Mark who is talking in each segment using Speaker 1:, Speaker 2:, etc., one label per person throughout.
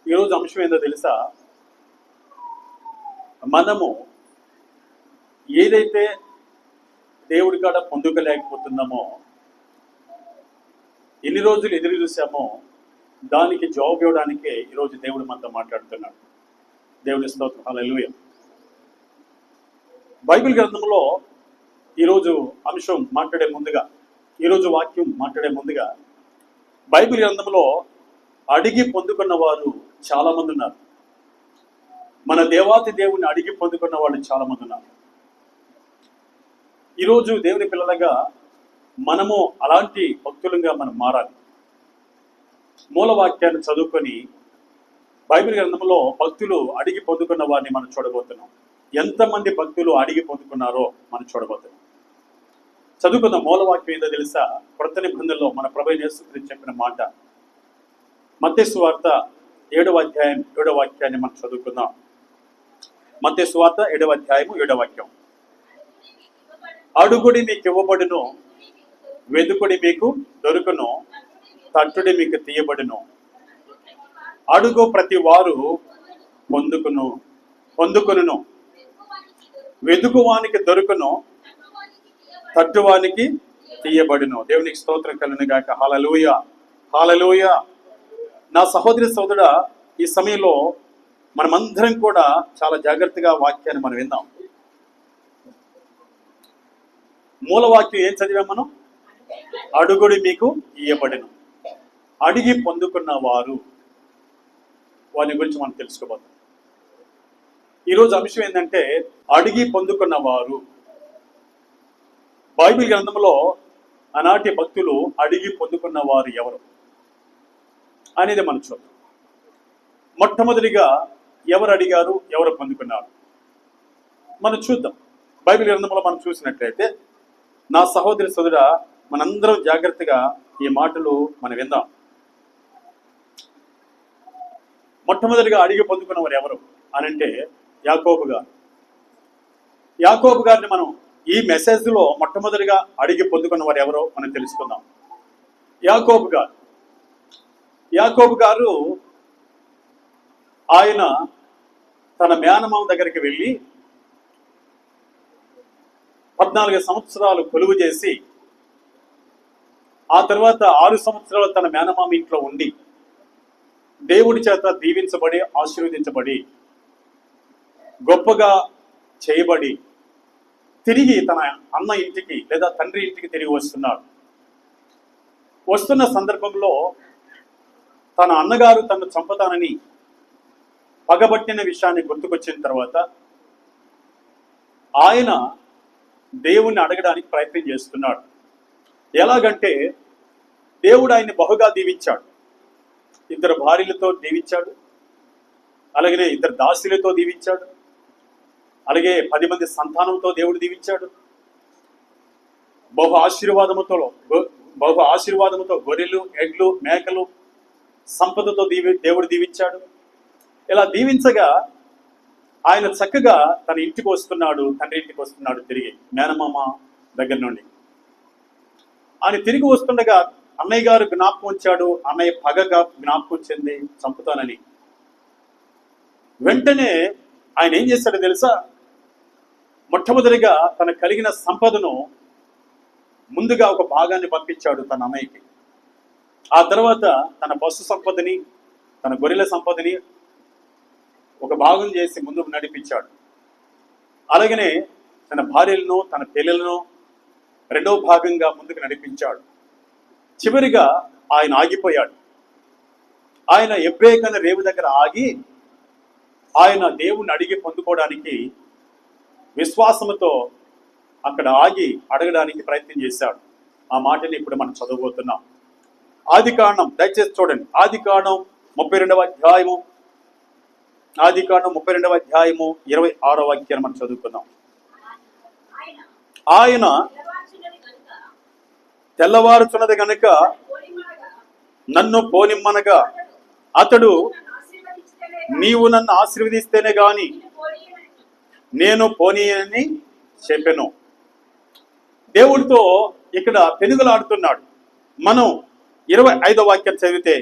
Speaker 1: ఈరోజు అంశం ఏందో తెలుసా? మనము ఏదైతే దేవుడి కాడ పొందుకోలేకపోతున్నామో, ఎన్ని రోజులు ఎదురు చూసామో దానికి జవాబు ఇవ్వడానికే ఈరోజు దేవుడు మనతో మాట్లాడుతున్నాడు. దేవుని స్తోత్రం, హల్లెలూయా. బైబిల్ గ్రంథంలో ఈరోజు అంశం మాట్లాడే ముందుగా, ఈరోజు వాక్యం మాట్లాడే ముందుగా, బైబిల్ గ్రంథంలో అడిగి పొందుకున్న వారు చాలా మంది ఉన్నారు. మన దేవాతి దేవుని అడిగి పొందుకున్న వాళ్ళు చాలా మంది ఉన్నారు. ఈరోజు దేవుని పిల్లలుగా మనము అలాంటి భక్తులుగా మనం మారాలి. మూలవాక్యాన్ని చదువుకొని బైబిల్ గ్రంథంలో భక్తులు అడిగి పొందుకున్న వారిని మనం చూడబోతున్నాం. ఎంతమంది భక్తులు అడిగి పొందుకున్నారో మనం చూడబోతున్నాం. చదువుకున్న మూలవాక్యం ఏదో తెలుసా? క్రొత్త నిబంధనలో మన ప్రభువైన యేసుక్రీస్తు చెప్పిన మాట. మత్తయి సువార్త 7వ అధ్యాయం 7వ వాక్యాన్ని మనం చదువుకుందాం. మత్తయి సువార్త 7వ అధ్యాయం 7వ వాక్యం. అడుగుడి మీకు ఇవ్వబడును, వెదుకుడి మీకు దొరుకును, తట్టుడి మీకు తీయబడును. అడుగు ప్రతి వారు పొందుకును, వెదుకువానికి దొరుకును, తట్టువానికి తీయబడును. దేవునికి స్తోత్రం కలుగును గాక. హల్లెలూయా, హల్లెలూయా. నా సహోదరి సోదరుడా, ఈ సమయంలో మనమందరం కూడా చాలా జాగ్రత్తగా వాక్యాన్ని మనం విందాం. మూలవాక్యం ఏం చదివాం మనం? అడుగుడి మీకు ఇయ్యబడును. అడిగి పొందుకున్న వారి గురించి మనం తెలుసుకోబోతాం. ఈరోజు అంశం ఏంటంటే అడిగి పొందుకున్న వారు. బైబిల్ గ్రంథంలో ఆనాటి భక్తులు అడిగి పొందుకున్న వారు ఎవరు అనేది మనం చూద్దాం. మొట్టమొదటిగా ఎవరు అడిగారు, ఎవరు పొందుకున్నారు మనం చూద్దాం. బైబిల్ గ్రంథంలో మనం చూసినట్లయితే, నా సహోదరి సోదరుడా, మనందరం జాగ్రత్తగా ఈ మాటలు మనం విందాం. మొట్టమొదటిగా అడిగి పొందుకున్నవారు ఎవరు అనంటే యాకోబు గారు. యాకోబు గారిని మనం ఈ మెసేజ్లో మొట్టమొదటిగా అడిగి పొందుకున్నవారు ఎవరో మనం తెలుసుకుందాం. యాకోబు గారు ఆయన తన మేనమామ దగ్గరికి వెళ్ళి 14 సంవత్సరాలు కొలువు చేసి, ఆ తర్వాత 6 సంవత్సరాలు తన మేనమామ ఇంట్లో ఉండి దేవుడి చేత దీవించబడి, ఆశీర్వదించబడి, గొప్పగా చేయబడి తిరిగి తన అన్న ఇంటికి లేదా తండ్రి ఇంటికి తిరిగి వస్తున్నాడు. వస్తున్న సందర్భంలో తన అన్నగారు తను చంపుతానని పగబట్టిన విషయాన్ని గుర్తుకొచ్చిన తర్వాత ఆయన దేవుణ్ణి అడగడానికి ప్రయత్నం చేస్తున్నాడు. ఎలాగంటే దేవుడు ఆయన్ని బహుగా దీవించాడు. 2 భార్యలతో దీవించాడు, అలాగనే 2 దాసులతో దీవించాడు, అలాగే 10 మంది సంతానంతో దేవుడు దీవించాడు. బహు ఆశీర్వాదముతో గొర్రెలు, ఎడ్లు, మేకలు, సంపదతో దేవుడు దీవించాడు. ఇలా దీవించగా ఆయన చక్కగా తన ఇంటికి వస్తున్నాడు, తండ్రి ఇంటికి వస్తున్నాడు తిరిగి మేనమామ దగ్గర నుండి. ఆయన తిరిగి వస్తుండగా అన్నయ్య గారు జ్ఞాపకం వచ్చాడు. అన్నయ్య పగగా జ్ఞాపకం చెంది చంపుతానని. వెంటనే ఆయన ఏం చేశాడో తెలుసా? మొట్టమొదటిగా తన కలిగిన సంపదను ముందుగా ఒక భాగాన్ని పంపించాడు తన అన్నయ్యకి. ఆ తర్వాత తన పశు సంపదని, తన గొర్రెల సంపదని ఒక భాగం చేసి ముందుకు నడిపించాడు. అలాగనే తన భార్యలను, తన పిల్లలను 2వ భాగంగా ముందుకు నడిపించాడు. చివరిగా ఆయన ఆగిపోయాడు. ఆయన ఎబ్బేకన రేవు దగ్గర ఆగి ఆయన దేవుణ్ణి అడిగి పొందుకోవడానికి విశ్వాసంతో అక్కడ ఆగి అడగడానికి ప్రయత్నం చేశాడు. ఆ మాటని ఇప్పుడు మనం చదవబోతున్నాం. ఆదికాండం, దయచేసి చూడండి. ఆదికాండం 32వ అధ్యాయము 26వ వాక్యాన్ని మనం చదువుకుందాం. ఆయన తెల్లవారుచున్నది గనుక నన్ను పోనిమ్మనగా అతడు నీవు నన్ను ఆశీర్వదిస్తేనే గాని నేను పోనీయనని చెప్పెను. దేవుడితో ఇక్కడ పెనుగులాడుతున్నాడు. మనం 25వ వాక్యం చదివితే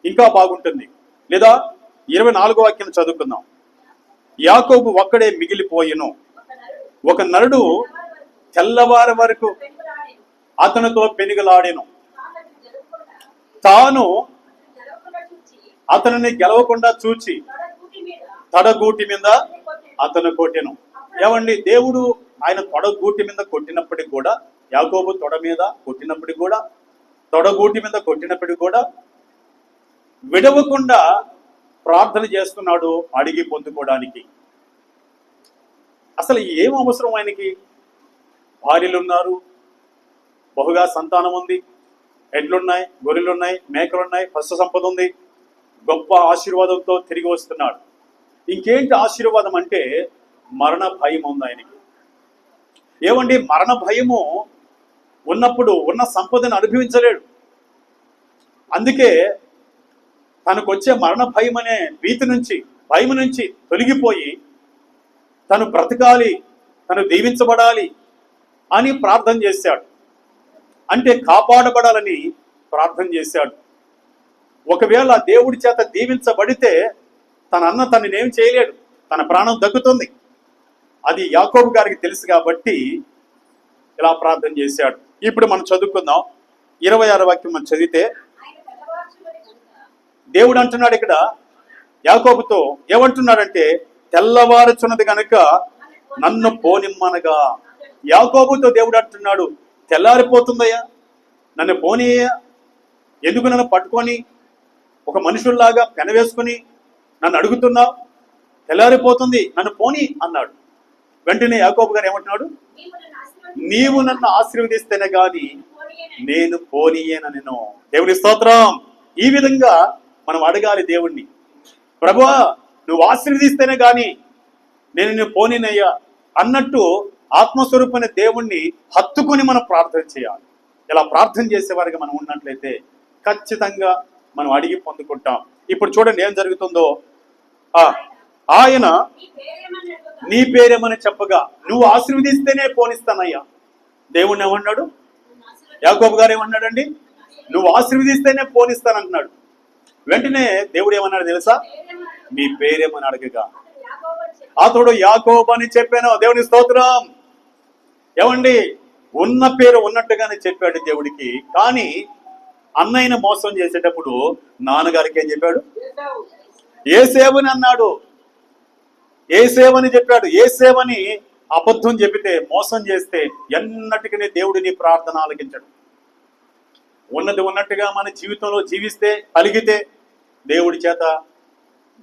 Speaker 1: ఇంకా బాగుంటుంది. లేదా 24వ వాక్యం చదువుకుందాం. యాకోబు ఒక్కడే మిగిలిపోయెను, ఒక నరుడు తెల్లవారి వరకు అతనితో పెనుగులాడెను, తాను అతనిని గెలవకుండా చూచి తొడగూటి మీద అతను కొట్టెను. ఏమండి, దేవుడు ఆయన తొడగూటి మీద కొట్టినప్పటికి కూడా, యాకోబు తొడ మీద కొట్టినప్పటికి కూడా, తొడగూటి మీద కొట్టినప్పటికి కూడా విడవకుండా ప్రార్థన చేస్తున్నాడు అడిగి పొందుకోవడానికి. అసలు ఏం అవసరం ఆయనకి? భార్యలు ఉన్నారు, బహుగా సంతానం ఉంది, ఎడ్లున్నాయి, గొర్రెలున్నాయి, మేకలున్నాయి, పశు సంపద ఉంది, గొప్ప ఆశీర్వాదంతో తిరిగి వస్తున్నాడు. ఇంకేంటి ఆశీర్వాదం అంటే మరణ భయం ఉంది ఆయనకి. ఏమండి, మరణ భయము ఉన్నప్పుడు ఉన్న సంపదను అనుభవించలేడు. అందుకే తనకు వచ్చే మరణ భయం అనే భయం నుంచి తొలగిపోయి తను బ్రతకాలి, తను దీవించబడాలి అని ప్రార్థన చేశాడు. అంటే కాపాడబడాలని ప్రార్థన చేశాడు. ఒకవేళ దేవుడి చేత దీవించబడితే తననేం చేయలేడు, తన ప్రాణం దక్కుతుంది. అది యాకోబు గారికి తెలుసు కాబట్టి ఇలా ప్రార్థన చేశాడు. ఇప్పుడు మనం చదువుకుందాం. 26వ వాక్యం మనం చదివితే దేవుడు అంటున్నాడు ఇక్కడ యాకోబుతో, ఏమంటున్నాడంటే తెల్లవారుచున్నది గనుక నన్ను పోనిమ్మనగా. యాకోబుతో దేవుడు అంటున్నాడు, తెల్లారిపోతుందయ్యా, నన్ను పోనీయ్యా, ఎందుకు నన్ను పట్టుకొని ఒక మనుషుల్లాగా పెనవేసుకుని నన్ను అడుగుతున్నావు? తెల్లారిపోతుంది, నన్ను పోనీ అన్నాడు. వెంటనే యాకోబు గారు ఏమంటున్నాడు, నీవు నన్ను ఆశీర్వదిస్తేనే గాని నేను పోనీయేనను. దేవుని స్తోత్రం. ఈ విధంగా మనం అడగాలి దేవుణ్ణి, ప్రభువా నువ్వు ఆశీర్వదిస్తేనే గాని నేను నిన్ను పోనీనయ్యా అన్నట్టు ఆత్మస్వరూపమైన దేవుణ్ణి హత్తుకొని మనం ప్రార్థన చేయాలి. ఇలా ప్రార్థన చేసేవారిగా మనం ఉన్నట్లయితే ఖచ్చితంగా మనం అడిగి పొందుకుంటాం. ఇప్పుడు చూడండి ఏం జరుగుతుందో. ఆయన నీ పేరేమని చెప్పగా నువ్వు ఆశీర్వదిస్తేనే పోనిస్తానయ్యా. దేవుణ్ణి ఏమన్నాడు? యాకోబు గారు ఏమన్నాడండి? నువ్వు ఆశీర్వదిస్తేనే పోనిస్తానంటున్నాడు. వెంటనే దేవుడు ఏమన్నాడు తెలుసా? నీ పేరేమని అడగగా అతడు యాకోబు అని చెప్పాను. దేవుని స్తోత్రం. ఏమండి, ఉన్న పేరు ఉన్నట్టుగానే చెప్పాడు దేవుడికి. కానీ అన్నయ్యను మోసం చేసేటప్పుడు నాన్నగారికి ఏం చెప్పాడు? ఏసేవని అన్నాడు, ఏసేవని చెప్పాడు. ఏసేవని అబద్ధం చెబితే, మోసం చేస్తే ఎన్నటికీ దేవుడిని ప్రార్థన ఆలకించడు. ఉన్నది ఉన్నట్టుగా మన జీవితంలో జీవిస్తే, కలిగితే దేవుడి చేత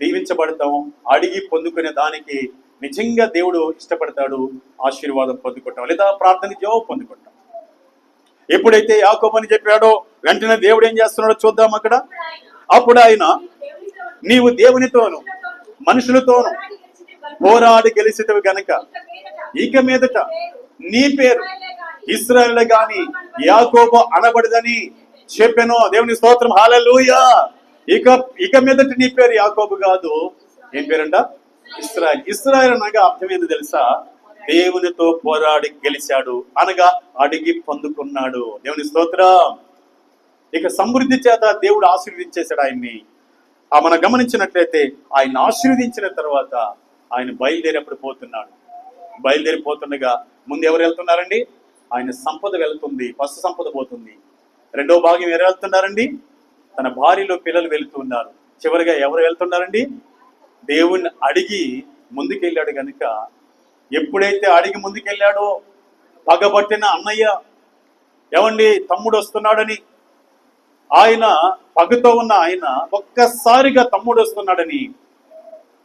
Speaker 1: దీవించబడతాం. అడిగి పొందుకునే దానికి నిజంగా దేవుడు ఇష్టపడతాడు. ఆశీర్వాదం పొందుకుంటాం, లేదా ప్రార్థనకి జవాబు పొందుకుంటాం. ఎప్పుడైతే యాకోబు అని చెప్పాడో వెంటనే దేవుడు ఏం చేస్తున్నాడో చూద్దాం అక్కడ. అప్పుడు ఆయన, నీవు దేవునితోను మనుషులతోను పోరాడి గెలిచితవి గనక ఇక మీదట నీ పేరు ఇశ్రాయేలు గాని యాకోబు అనబడదని చెప్పెను. దేవుని స్తోత్రం. హల్లెలూయా. ఇక మీదట నీ పేరు యాకోబు కాదు, ఏం పేరంట? ఇశ్రాయేల్. ఇశ్రాయేల్ అనగా అర్థం ఏంది తెలుసా? దేవునితో పోరాడి గెలిచాడు అనగా అడిగి పొందుకున్నాడు. దేవుని స్తోత్రం. ఇక సమృద్ధి చేత దేవుడు ఆశీర్వదించేశాడు ఆయన్ని. మనం గమనించినట్లయితే ఆయన ఆశీర్వదించిన తర్వాత ఆయన బయలుదేరిపోతుండగా ముందు ఎవరు వెళ్తున్నారండి? ఆయన సంపద వెళ్తుంది, పశు సంపద పోతుంది. రెండో భాగం ఎవరు వెళ్తున్నారండి? తన భార్యలో పిల్లలు వెళ్తున్నారు. చివరిగా ఎవరు వెళ్తున్నారండి? దేవుణ్ణి అడిగి ముందుకెళ్ళాడు కనుక, ఎప్పుడైతే అడిగి ముందుకెళ్ళాడో పగబట్టిన అన్నయ్య, ఏమండి తమ్ముడు వస్తున్నాడని, ఆయన పగతో ఉన్న ఆయన ఒక్కసారిగా తమ్ముడు వస్తున్నాడని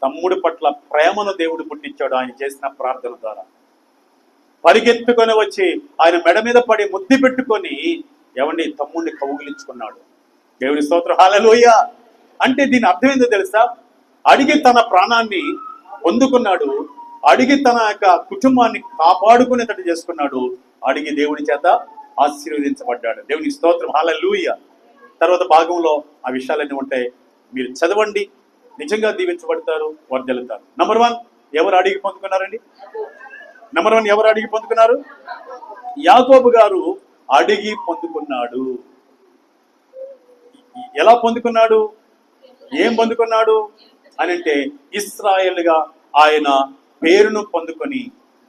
Speaker 1: తమ్ముడి పట్ల ప్రేమను దేవుడు పుట్టించాడు ఆయన చేసిన ప్రార్థన ద్వారా. పరిగెత్తుకొని వచ్చి ఆయన మెడ మీద పడి ముద్దు పెట్టుకొని ఏమండి తమ్ముడిని కౌగిలించుకున్నాడు. దేవుని స్తోత్రం. హల్లెలూయా. అంటే దీని అర్థం ఏందో తెలుసా? అడిగి తన ప్రాణాన్ని పొందుకున్నాడు, అడిగి తన యొక్క కుటుంబాన్ని కాపాడుకునేటట్టు చేసుకున్నాడు, అడిగి దేవుడి చేత ఆశీర్వదించబడ్డాడు. దేవుని స్తోత్రం. హల్లెలూయా. తర్వాత భాగంలో ఆ విషయాలన్నీ ఉంటాయి, మీరు చదవండి. నిజంగా దీవించబడతారు, వర్ధిల్లుతారు. నంబర్ 1 ఎవరు అడిగి పొందుకున్నారండి? నంబర్ 1 ఎవరు అడిగి పొందుకున్నారు? యాకోబు గారు అడిగి పొందుకున్నాడు. ఎలా పొందుకున్నాడు? ఏం పొందుకున్నాడు అని అంటే ఇశ్రాయేలుగా ఆయన పేరును పొందుకొని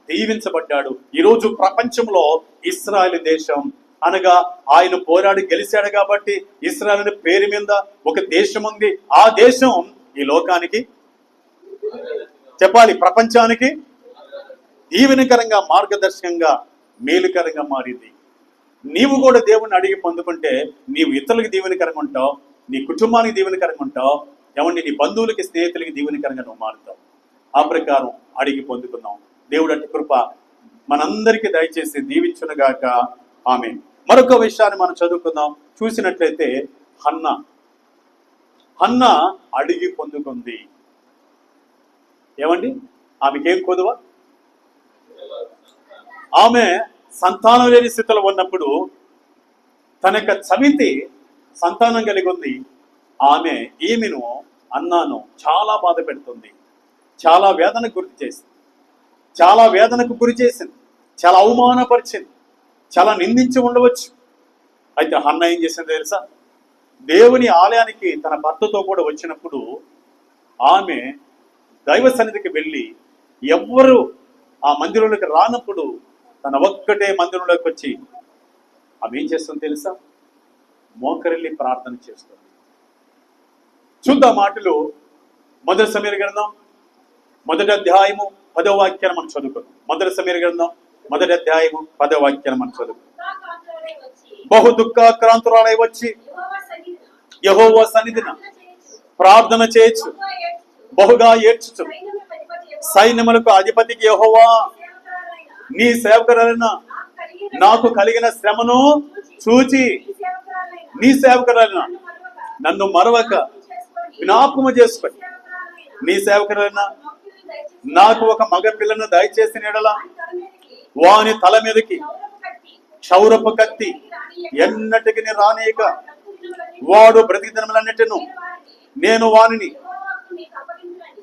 Speaker 1: దీవించబడ్డాడు. ఈరోజు ప్రపంచంలో ఇశ్రాయేలు దేశం అనగా ఆయన పోరాడి గెలిచాడు కాబట్టి ఇశ్రాయేలు అనే పేరు మీద ఒక దేశం ఉంది. ఆ దేశం ఈ లోకానికి చెప్పాలి, ప్రపంచానికి దీవెనకరంగా, మార్గదర్శకంగా, మేలుకరంగా మారింది. నీవు కూడా దేవుణ్ణి అడిగి పొందుకుంటే నీవు ఇతరులకు దీవెనకరంగా ఉంటావు, నీ కుటుంబానికి దీవెనకరంగా ఉంటావు, ఏమండి నీ బంధువులకి, స్నేహితులకి దీవెనకరంగా నువ్వు మారుతావు. ఆ ప్రకారం అడిగి పొందుకున్నాం. దేవుడు అట్టి కృప మనందరికీ దయచేసి దీవించునుగాక. ఆమేన్. మరొక విషయాన్ని మనం చదువుకుందాం. చూసినట్లయితే హన్న అడిగి పొందుకుంది. ఏమండి, ఆమెకేం కొదువ? ఆమె సంతానం లేని స్థితిలో ఉన్నప్పుడు తన యొక్క చవితి సంతానం కలిగి ఉంది. ఆమె ఈమెను అన్నాను చాలా బాధ పెడుతుంది, చాలా వేదనకు గురి చేసింది, చాలా వేదనకు గురి చేసింది, చాలా అవమానపరిచింది, చాలా నిందించి ఉండవచ్చు. అయితే హన్న ఏం చేసింది తెలుసా? దేవుని ఆలయానికి తన భర్తతో కూడా వచ్చినప్పుడు ఆమె దైవ సన్నిధికి వెళ్ళి ఎవ్వరు ఆ మందిరంలోకి రానప్పుడు తన ఒక్కటే మందిరంలోకి వచ్చి ఆమె ఏం చేస్తుంది తెలుసా? మోకరిల్లి ప్రార్థన చేస్తుంది. చూద్దాం మాటలు. మొదటి సమూయేలు గ్రంథం 1వ అధ్యాయము 10వ వాక్యాన్ని మనం చదువుకుందాం. మొదటి సమూయేలు గ్రంథం 1వ అధ్యాయము 10వ వాక్యాన్ని మనం చదువుకుందాం. బహు దుఃఖాక్రాంతురాలై వచ్చి యెహోవా సన్నిధిన ప్రార్థన చేయొచ్చు, బహుగా ఏడ్చుచు, సైన్యములకు అధిపతికి యెహోవా, నీ సేవకురాలైన నాకు కలిగిన శ్రమను చూచి నీ సేవకురాలైన నన్ను మరవక జ్ఞాపకము చేసుకొని నీ సేవకురాలైన నాకు ఒక మగ పిల్లను దయచేసిన యెడల వాని తల మీదకి క్షౌరపు కత్తి ఎన్నటికి రానియక వాడు బ్రతికి దినములన్నిటిను నేను వానిని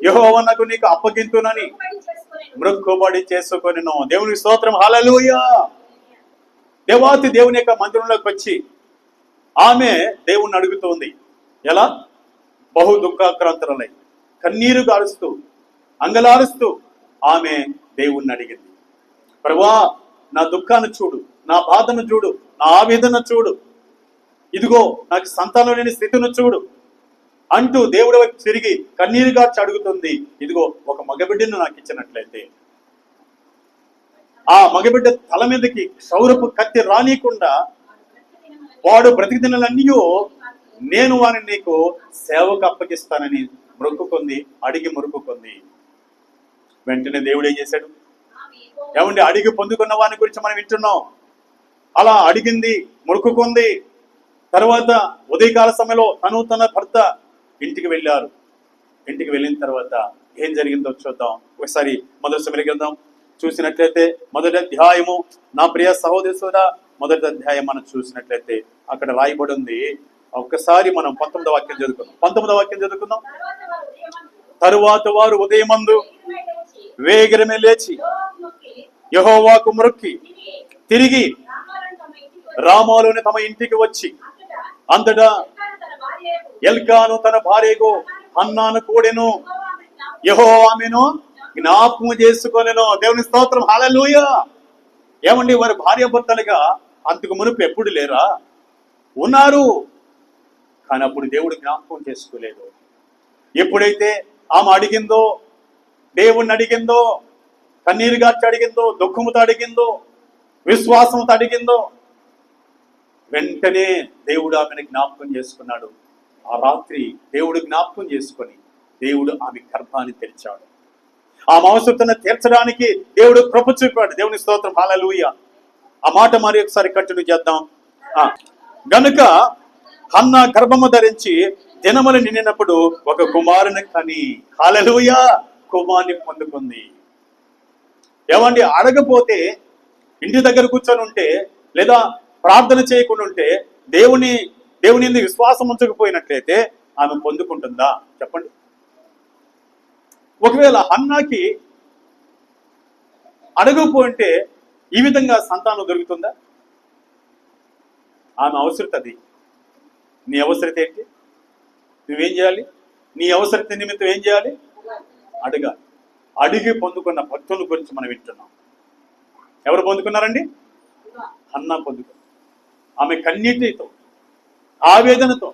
Speaker 1: యెహోవాకు నీకు అప్పగింతునని మృక్కుబడి చేసుకొని. దేవుని స్తోత్రం, హల్లెలూయా. దేవాతి దేవుని యొక్క మందిరంలోకి వచ్చి ఆమె దేవుణ్ణి అడుగుతోంది. ఎలా? బహు దుఃఖాక్రాంతురాలై కన్నీరు గారుస్తూ, అంగలారుస్తూ ఆమె దేవుణ్ణి అడిగింది. ప్రభువా, నా దుఃఖాన్ని చూడు, నా బాధను చూడు, నా ఆవేదన చూడు, ఇదిగో నాకు సంతానం లేని స్థితిని చూడు అంటూ దేవుడి వైపు తిరిగి కన్నీరు గార్చి అడుగుతుంది. ఇదిగో ఒక మగబిడ్డను నాకు ఇచ్చినట్లయితే ఆ మగబిడ్డ తల మీదకి క్షౌరపు కత్తి రానియకుండా వాడు బ్రతికి దినాలన్నీ నేను వారిని నీకు సేవకు అప్పగిస్తానని మొక్కుకుంది, అడిగి మొక్కుకుంది. వెంటనే దేవుడు ఏం చేశాడు? ఏమండి, అడిగి పొందుకున్న వాని గురించి మనం వింటున్నాం. అలా అడిగింది, మొక్కుకుంది. తర్వాత ఉదయకాల సమయంలో తన భర్త ఇంటికి వెళ్ళారు. ఇంటికి వెళ్ళిన తర్వాత ఏం జరిగిందో చూద్దాం. ఒకసారి మొదటి సమూయేలు గ్రంథం చూసినట్లయితే 1వ అధ్యాయము, నా ప్రియ సహోదరుడా, 1వ అధ్యాయం మనం చూసినట్లయితే అక్కడ రాయబడి ఉంది. ఒక్కసారి మనం 19వ వాక్యం చదువుకుందాం. 19వ వాక్యం చదువుకుందాం. తరువాత వారు ఉదయమందు వేగిరమే లేచి యెహోవాకు మొక్కి తిరిగి రామాలోని తమ ఇంటికి వచ్చి అంతటా ఎల్కాను తన భార్యకు హన్నాను కూడెను, యెహోవా ఆమెను జ్ఞాపకము చేసుకొనెను. దేవుని స్తోత్రం, హల్లెలూయా. ఏమండి, వారి భార్యాభర్తలుగా అంతకు మునుపు ఎప్పుడు లేరా? ఉన్నారు. కానీ అప్పుడు దేవుడు జ్ఞాపకం చేసుకోలేదు. ఎప్పుడైతే ఆమె అడిగిందో, దేవుణ్ణి అడిగిందో, కన్నీరు గార్చి అడిగిందో, దుఃఖముతో అడిగిందో, విశ్వాసంతో అడిగిందో, వెంటనే దేవుడు ఆమెను జ్ఞాపకం చేసుకున్నాడు. ఆ రాత్రి దేవుడు జ్ఞాపకం చేసుకొని దేవుడు ఆమె గర్భాన్ని తెరిచాడు. ఆమె అవసరతను తీర్చడానికి దేవుడు కృప చూపాడు. దేవుని స్తోత్రం, హల్లెలూయా. ఆ మాట మరి ఒకసారి కంటిన్యూ చేద్దాం. గనుక హన్న గర్భము ధరించి దినములు నిండినప్పుడు ఒక కుమారుని కని, హల్లెలూయా, కుమారుని పొందుకుంది. ఏమండి, అడగపోతే ఇంటి దగ్గర కూర్చొని ఉంటే లేదా ప్రార్థన చేయకుండా ఉంటే దేవుని విశ్వాసం ఉంచకపోయినట్లయితే ఆమె పొందుకుంటుందా? చెప్పండి. ఒకవేళ హన్నాకి అడగకపోతే ఈ విధంగా సంతానం దొరుకుతుందా? ఆమె అవసరత అది. నీ అవసరత ఏంటి? నువ్వేం చేయాలి? నీ అవసరత నిమిత్తం ఏం చేయాలి? అడగాలి. అడిగి పొందుకున్న భక్తుల గురించి మనం వింటున్నాం. ఎవరు పొందుకున్నారండి? హన్నా పొందుకున్నారు. ఆమె కన్నీటితో, ఆవేదనతో,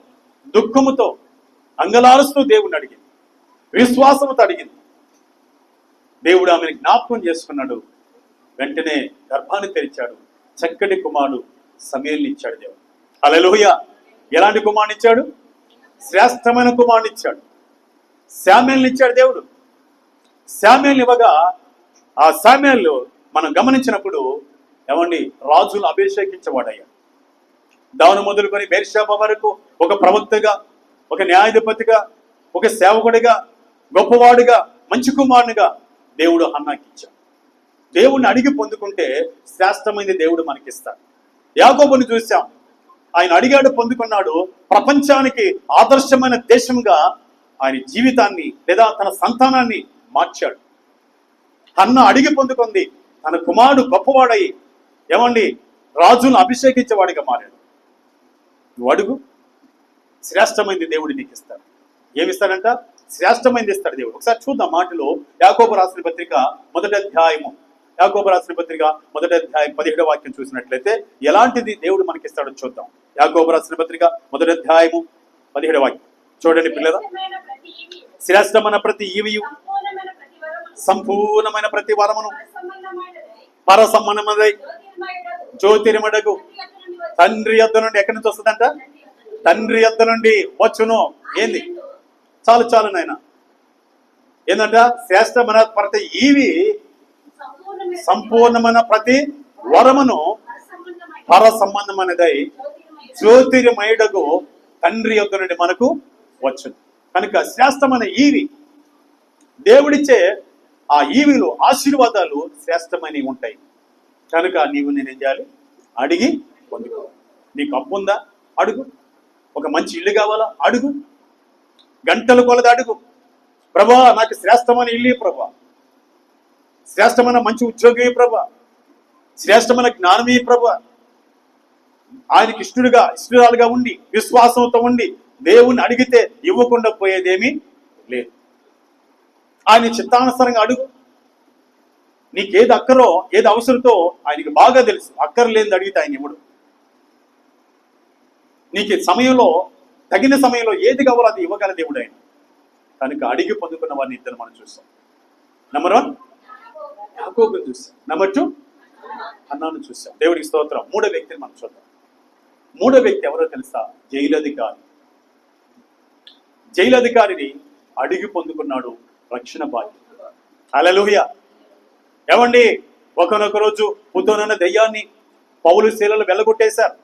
Speaker 1: దుఃఖముతో, అంగలారుస్తూ దేవుణ్ణి అడిగింది, విశ్వాసంతో అడిగింది. దేవుడు ఆమెను జ్ఞాపకం చేసుకున్నాడు. వెంటనే గర్భాన్ని తెరిచాడు. చక్కటి కుమారుడు సమూయేలుని ఇచ్చాడు దేవుడు. హల్లెలూయా. ఎలాంటి కుమారుని ఇచ్చాడు? శ్రేష్టమైన కుమారుని ఇచ్చాడు. శామ్యూయేలుని ఇచ్చాడు దేవుడు. శామ్యూయేలుని ఇవ్వగా ఆ శామ్యూయేలు మనం గమనించినప్పుడు ఏమండి, రాజులు అభిషేకించబడ్డాడు. దాని మొదలుకొని బెర్షెబా వరకు ఒక ప్రవక్తగా, ఒక న్యాయాధిపతిగా, ఒక సేవకుడిగా, గొప్పవాడిగా, మంచి కుమారునిగా దేవుడు హన్నాకి ఇచ్చాడు. దేవుణ్ణి అడిగి పొందుకుంటే శ్రేష్టమైనది దేవుడు మనకిస్తాడు. యాకోబుని చూశాం, ఆయన అడిగాడు, పొందుకున్నాడు. ప్రపంచానికి ఆదర్శమైన దేశంగా ఆయన జీవితాన్ని లేదా తన సంతానాన్ని మార్చాడు. హన్నా అడిగి పొందుకుంది. తన కుమారుడు గొప్పవాడై ఏమండి రాజును అభిషేకించేవాడిగా మారాడు. నువ్వు అడుగు, శ్రేష్టమైనది దేవుడు నీకు ఇస్తాడు. ఏమిస్తాడంట? శ్రేష్టమైనది ఇస్తాడు దేవుడు. ఒకసారి చూద్దాం మాటలో. యాకోబు రాసిన పత్రిక మొదటి అధ్యాయము, యాకోబు రాసిన పత్రిక మొదటి అధ్యాయం 17వ వాక్యం చూసినట్లయితే ఎలాంటిది దేవుడు మనకిస్తాడో చూద్దాం. యాకోబు రాసిన పత్రిక మొదటి అధ్యాయము 17వ వాక్యం చూడండి పిల్లల. శ్రేష్టమైన ప్రతి ఈవియు, సంపూర్ణమైన ప్రతి వరమును, పర సంబంధమై జ్యోతిర్మడకు తండ్రి యొద్ద నుండి. ఎక్కడి నుంచి వస్తుందంట? తండ్రి యొద్ద నుండి వచ్చును. ఏంది? చాలు నాయన. ఏంటంట? శ్రేష్టమైన ప్రతి ఈవి, సంపూర్ణమైన ప్రతి వరమును, పర సంబంధమైనదై జ్యోతిర్మయుడకు తండ్రి యొద్ద నుండి మనకు వచ్చును. కనుక శ్రేష్టమైన ఈవి, దేవుడిచ్చే ఆ ఈవిలో ఆశీర్వాదాలు శ్రేష్టమైనవి ఉంటాయి. కనుక నీవు నేనేం చేయాలి? అడిగి పొందుకో. నీకు అప్పు ఉందా? అడుగు. ఒక మంచి ఇల్లు కావాలా? అడుగు. గంటల కొలది అడుగు. ప్రభా నాకు శ్రేష్టమైన ఇల్లు ప్రభా, శ్రేష్టమైన మంచి ఉద్యోగం ప్రభా, శ్రేష్టమైన జ్ఞానమే ప్రభా. ఆయనకి ఇష్టరాలుగా ఉండి విశ్వాసంతో ఉండి దేవుణ్ణి అడిగితే ఇవ్వకుండా పోయేదేమీ లేదు. ఆయన చిత్తానుసారంగా అడుగు. నీకేది అక్కరో, ఏది అవసరంతో ఆయనకి బాగా తెలుసు. అక్కర లేనిది అడిగితే ఆయన ఇవ్వడు. నీకు సమయంలో, తగిన సమయంలో ఏది కావాలో అది ఇవ్వగల దేవుడు ఆయన. కనుక అడిగి పొందుకున్న వారిని ఇద్దరు మనం చూస్తాం. నెంబర్ 1 యాకోబుని చూస్తాం. నెంబర్ 2 హన్నాను చూస్తాం. దేవుడికి స్తోత్రం. మూడో వ్యక్తిని మనం చూద్దాం. మూడో వ్యక్తి ఎవరో తెలుసా? జైలు అధికారి. జైలు అధికారిని అడిగి పొందుకున్నాడు రక్షణ భాగ్యం. హల్లెలూయా. ఏమండి, ఒకనొక రోజు పుతోనన్న దెయ్యాన్ని పౌలు శీలలు వెళ్ళగొట్టేశారు.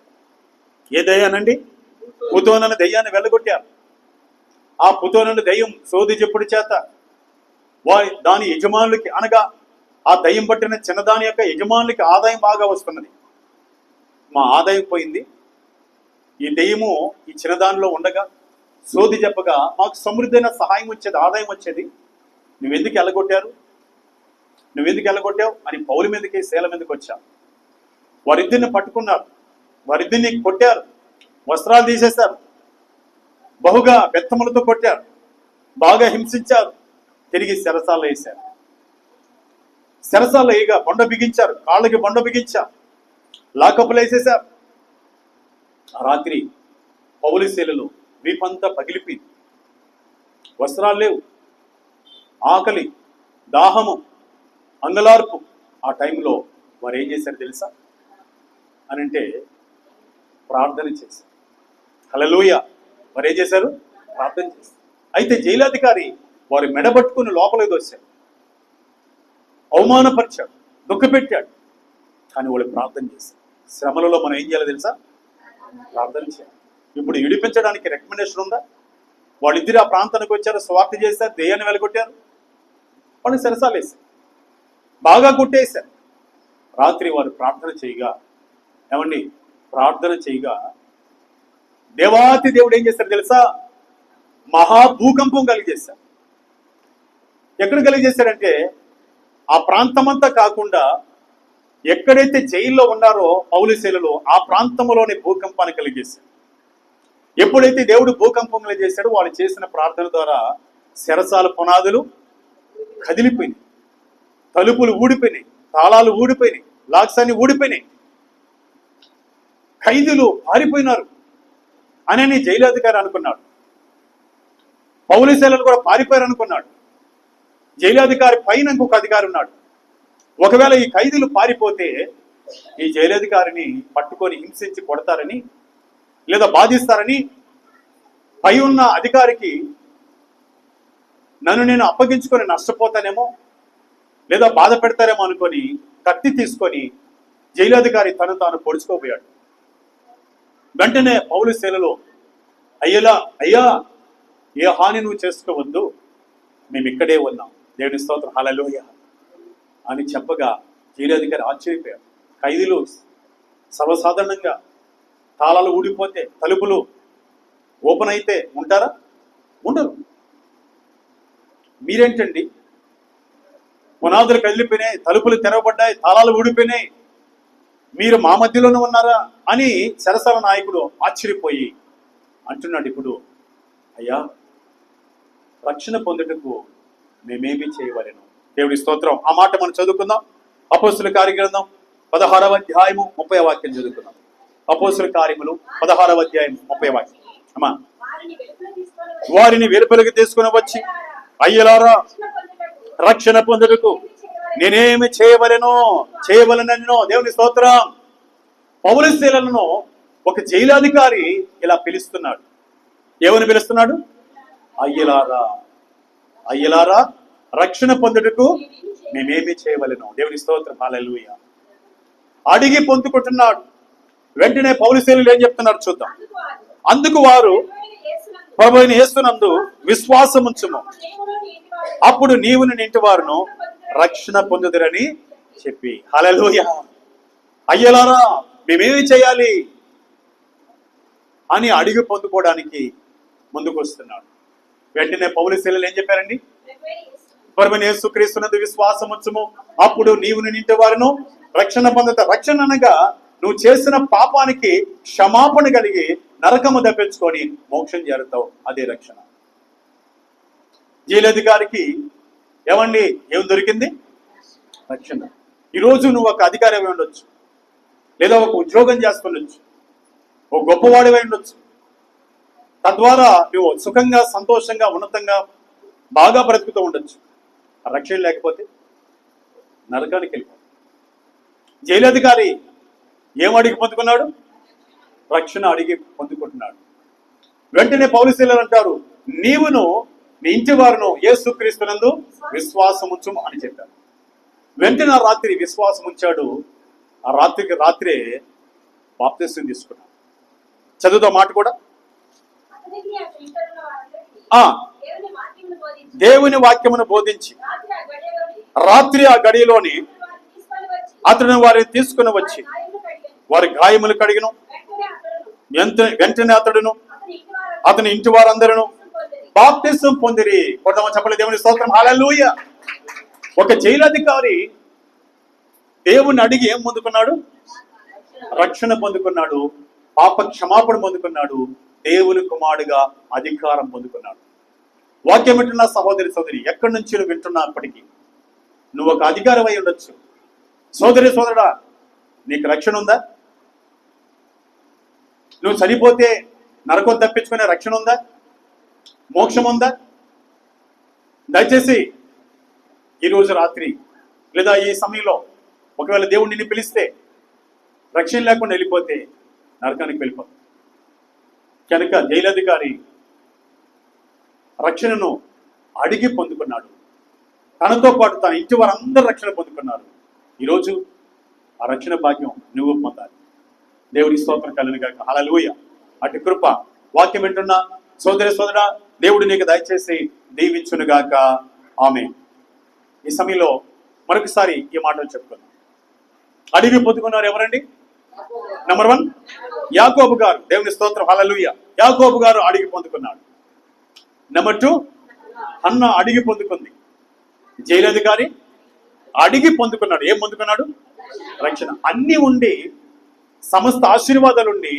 Speaker 1: ఏ దెయ్యానండి? పుతోనన్న దెయ్యాన్ని వెళ్ళగొట్టారు. ఆ పుతోనన్న దెయ్యం సోది చెప్పుడు చేత దాని యజమానులకి, అనగా ఆ దయ్యం పట్టిన చిన్నదాని యొక్క యజమానులకి ఆదాయం బాగా వస్తున్నది. మా ఆదాయం పోయింది, ఈ దెయ్యము ఈ చిన్నదానిలో ఉండగా సోది చెప్పగా మాకు సమృద్ధైన సహాయం వచ్చేది, ఆదాయం వచ్చేది. నువ్వెందుకు వెళ్ళగొట్టావు అని పౌలు మీదకి, శీల మీదకి వచ్చావు. వారిద్దరిని పట్టుకున్నారు, వారిద్దరిని కొట్టారు, వస్త్రాలు తీసేశారు, బహుగా బెత్తములతో కొట్టారు, బాగా హింసించారు, తిరిగి చెరసాలలో వేశారు. చెరసాలలో వేయగా బొండ బిగించారు, కాళ్ళకి బొండ బిగించారు, లాకప్పులు వేసేశారు. ఆ రాత్రి పౌలు శీలలు వీపంతా పగిలిపోయింది, వస్త్రాలు లేవు, ఆకలి, దాహము, అంగలార్పు. ఆ టైంలో వారు ఏం చేశారు తెలుసా? అని అంటే ప్రార్థన చేశారు. హల్లెలూయా. వారు ఏం చేశారు? ప్రార్థన చేశారు. అయితే జైలాధికారి వారి మెడబట్టుకుని లోపలికి దోశాడు, అవమానపరిచాడు, దుఃఖపెట్టాడు. కానీ వాళ్ళు ప్రార్థన చేశారు. శ్రమలలో మనం ఏం చేయాలో తెలుసా? ప్రార్థన చేయాలి. ఇప్పుడు విడిపించడానికి రికమెండేషన్ ఉందా? వాళ్ళిద్దరు ఆ ప్రాంతానికి వచ్చారు, స్వార్థ చేశారు, దెయ్యాన్ని వెలగొట్టారు, వాళ్ళు సరసాలు వేశారు, బాగా కొట్టేశారు. రాత్రి వారు ప్రార్థన చేయగా, ఏమండి, ప్రార్థన చేయగా దేవాతి దేవుడు ఏం చేశారు తెలుసా? మహాభూకంపం కలిగజేశారు. ఎక్కడ కలిగజేశారంటే ఆ ప్రాంతమంతా కాకుండా ఎక్కడైతే జైల్లో ఉన్నారో పౌలు శీలలు, ఆ ప్రాంతంలోని భూకంపాన్ని కలిగజేశారు. ఎప్పుడైతే దేవుడు భూకంపంలో చేశాడో వాళ్ళు చేసిన ప్రార్థన ద్వారా శరసాల పునాదులు కదిలిపోయినాయి, తలుపులు ఊడిపోయినాయి, తాళాలు ఊడిపోయినాయి, లాక్స్ అన్ని ఊడిపోయినాయి, ఖైదీలు పారిపోయినారు అని జైలు అధికారి అనుకున్నాడు. పౌలీసులు కూడా పారిపోయారు అనుకున్నాడు. జైలు అధికారి పైన ఇంకొక అధికారి ఉన్నాడు. ఒకవేళ ఈ ఖైదీలు పారిపోతే ఈ జైలు అధికారిని పట్టుకొని హింసించి కొడతారని లేదా బాధిస్తారని పై ఉన్న అధికారికి నన్ను నేను అప్పగించుకొని నష్టపోతానేమో లేదా బాధ పెడతారేమో అనుకొని కత్తి తీసుకొని జైలు అధికారి తను తాను పొడుచుకోబోయాడు. వెంటనే పౌలు సేనలో అయ్యా ఏ హాని నువ్వు చేసుకోవద్దు, మేము ఇక్కడే ఉన్నాం, దేవుని స్తోత్రం హల్లెలూయా అని చెప్పగా జైలు అధికారి ఆశ్చర్యపోయాడు. ఖైదీలు సర్వసాధారణంగా తాళాలు ఊడిపోతే తలుపులు ఓపెన్ అయితే ఉంటారా? ఉండరు. మీరేంటండి, పునాదులు కదిలిపోయినాయి, తలుపులు తెరవబడ్డాయి, తాళాలు ఊడిపోయినాయి, మీరు మా మధ్యలోనే ఉన్నారా అని సరసల నాయకుడు ఆశ్చర్యపోయి అంటున్నాడు. ఇప్పుడు అయ్యా, రక్షణ పొందుటకు మేమేమి చేయవలెను? దేవుడి స్తోత్రం. ఆ మాట మనం చదువుకుందాం. అపోస్తుల కార్యగ్రంథం 16వ అధ్యాయము 30వ వాక్యం చదువుకుందాం. అపోస్తుల కార్యములు 16వ అధ్యాయం 30వ వాక్యం. అమ్మా, వారిని వెలుపలికి తీసుకుని వచ్చి అయ్యలారా, రక్షణ పొందుటకు నేనేమి చేయవలెనో దేవుని స్తోత్రం. పౌరశీలను ఒక జైలాధికారి ఇలా పిలుస్తున్నాడు. ఏమని పిలుస్తున్నాడు? అయ్యలారా, రక్షణ పొందుటకు మేమేమి చేయవలెనో. దేవుని స్తోత్రం హల్లెలూయా. అడిగి పొందుకుంటున్నాడు. వెంటనే పౌరశీలు ఏం చెప్తున్నారు చూద్దాం. అందుకు వారు ప్రభువైన యేసునందు విశ్వాసముంచుము, అప్పుడు నీవును నీ ఇంటి వారును రక్షణ పొందుదురని చెప్పి. హల్లెలూయా. అయ్యలారా, మేమేమి చేయాలి అని అడిగి పొందుకోవడానికి ముందుకు వస్తున్నాడు. వెంటనే పౌరశీలు ఏం చెప్పారండి? ప్రభువైన యేసుక్రీస్తునందు విశ్వాసముంచుము, అప్పుడు నీవును నీ ఇంటి వారును రక్షణ పొందుతా. రక్షణ అనగా నువ్వు చేసిన పాపానికి క్షమాపణ కలిగి నరకము తప్పించుకొని మోక్షం చేరుతావు. అదే రక్షణ. జైలధికారికి ఏమండి ఏం దొరికింది? రక్షణ. ఈరోజు నువ్వు ఒక అధికారి అయి ఉండొచ్చు, లేదా ఒక ఉద్యోగం చేసుకుండొచ్చు, ఒక గొప్పవాడివై ఉండొచ్చు. తద్వారా నువ్వు సుఖంగా, సంతోషంగా, ఉన్నతంగా బాగా బ్రతుకుతూ ఉండొచ్చు. ఆ రక్షణ లేకపోతే నరకానికి వెళ్ళిపో. జైలధికారి ఏం అడిగి పొందుకున్నాడు? రక్షణ అడిగి పొందుకుంటున్నాడు. వెంటనే పౌరశీలు అంటారు, నీవును నీ ఇంటి వారును యేసుక్రీస్తునందు విశ్వాసముంచుము అని చెప్పారు. వెంటనే ఆ రాత్రి విశ్వాసం ఉంచాడు. ఆ రాత్రే బాప్తిసం తీసుకున్నాడు. చదువుతా మాట కూడా. దేవుని వాక్యమును బోధించి రాత్రి ఆ గడిలోని అతను వారిని తీసుకుని వచ్చి వారి గాయములు కడిగిను. వెంటనే అతని ఇంటి వారందరూ బాప్తిసం పొందిరి. కొట్టమని చెప్పలేదు. దేవుని స్తోత్రం హల్లెలూయా. ఒక జైలధికారి దేవుని అడిగి ఏం పొందుకున్నాడు? రక్షణ పొందుకున్నాడు, పాప క్షమాపణ పొందుకున్నాడు, దేవుని కుమారుడిగా అధికారం పొందుకున్నాడు. వాక్యం వింటున్న సహోదరి ఎక్కడి నుంచి నువ్వు వింటున్నప్పటికీ నువ్వు ఒక అధికారం అయి ఉండొచ్చు. సోదరుడా, నీకు రక్షణ ఉందా? నువ్వు చనిపోతే నరకం తప్పించుకునే రక్షణ ఉందా? మోక్షం ఉందా? దయచేసి ఈరోజు రాత్రి లేదా ఈ సమయంలో ఒకవేళ దేవుడు నిన్ను పిలిస్తే రక్షణ లేకుండా వెళ్ళిపోతే నరకానికి వెళ్ళిపోతావు. కనుక జైలధికారి రక్షణను అడిగి పొందుకున్నాడు. తనతో పాటు తన ఇంటి వారందరూ రక్షణ పొందుకున్నారు. ఈరోజు ఆ రక్షణ భాగ్యం నువ్వు పొందాలి. దేవుడి స్తోత్రం కలుగునుగాక. హల్లెలూయా. అటు కృప వాక్యం వింటున్న సోదరా, దేవుడు నీకు దయచేసి దీవించునుగాక. ఆమేన్. ఈ సమయంలో మరొకసారి ఈ మాటలు చెప్పుకుందాం. అడిగి పొందుకున్నారు ఎవరండి? నంబర్ 1 యాకోబు గారు. దేవుని స్తోత్రం హల్లెలూయా. యాకోబు గారు అడిగి పొందుకున్నాడు. నంబర్ 2 హన్న అడిగి పొందుకుంది. జైలధికారి అడిగి పొందుకున్నాడు. ఏం పొందుకున్నాడు? రక్షణ. అన్ని ఉండి సమస్త ఆశీర్వాదాలుండి